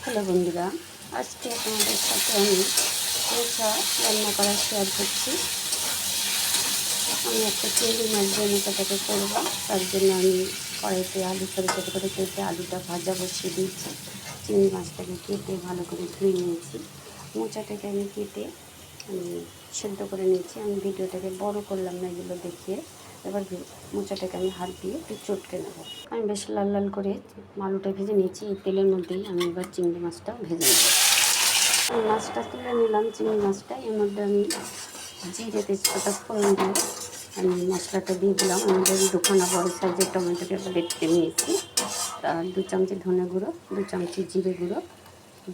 Hello বন্ধুরা, আজকে তোমাদের সাথে আমি মোচা রান্না করা শেয়ার করছি। আমি একটা চিংড়ি মাছ দিয়ে মোচাটাকে করবো, তার জন্য আমি কড়াইতে আলু ছোটো করে কেটে আলুটা ভাজা বসিয়ে দিয়েছি। চিংড়ি মাছটাকে কেটে ভালো করে ধুয়ে নিয়েছি। মোচাটাকে আমি কেটে সেদ্ধ করে নিয়েছি। আমি ভিডিওটাকে বড় করলাম না এগুলো দেখিয়ে। এবার মোচাটাকে আমি হাত দিয়ে একটু চটকে নেব। আমি বেশ লাল লাল করে আলুটা ভেজে নিয়েছি। এই তেলের মধ্যেই আমি এবার চিংড়ি মাছটা ভেজে নেব। আমি মাছটা তুলে নিলাম, চিংড়ি মাছটা। এর মধ্যে আমি জিরে তেজপাতা ফোড়ন দিয়ে আমি মশলাটা দিয়ে দিলাম। আমাদের দুখানা বড় সাইজের টমেটোকে বেটে নিয়েছি। আর 2 চামচি ধনে গুঁড়ো, 2 চামচি জিরে গুঁড়ো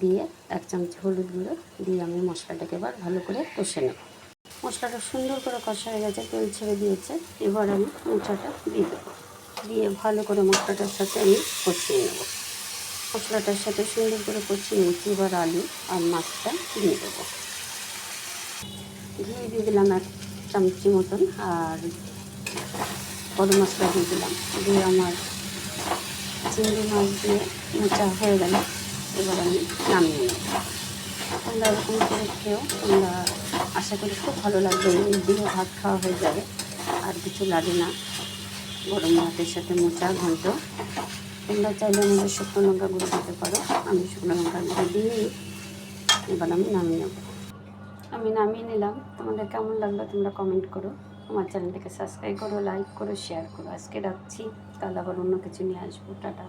দিয়ে 1 চামচি হলুদ গুঁড়ো দিয়ে আমি মশলাটাকে এবার ভালো করে কষে নেব। মশলাটা সুন্দর করে কষা হয়ে গেছে, তেল ছেড়ে দিয়েছে। এবার আমি মোচাটা দিয়ে দেবো, দিয়ে ভালো করে মশলাটার সাথে আমি কষিয়ে নেব। মশলাটার সাথে সুন্দর করে কষিয়ে নিয়েছি। এবার আলু আর মাছটা দিয়ে দেবো। ঘি দিয়ে দিলাম 1 চামচি মতন, আর গরম মশলা দিয়ে দিলাম। দিয়ে আমার চিংড়ি মাছ দিয়ে মোচা হয়ে গেল। এবার আমি নামিয়ে নেব। তোমরা এরকম করে খেয়েও, তোমরা আশা করি খুব ভালো লাগবে। এই দিয়ে ভাত খাওয়া হয়ে যাবে, আর কিছু লাগে না। গরম ভাতের সাথে মোচা ঘন্ট। তোমরা চাইলে আমাদের শুকনো লঙ্কা গুঁড়ো দিতে পারো। আমি শুকনো লঙ্কা গুঁড়ো দিয়েই এবার আমি নামিয়ে নেব। আমি নামিয়ে নিলাম। তোমাদের কেমন লাগলো তোমরা কমেন্ট করো। আমার চ্যানেলটাকে সাবস্ক্রাইব করো, লাইক করো, শেয়ার করো। আজকে রাখছি, কাল আবার অন্য কিছু নিয়ে আসবো। টাটা।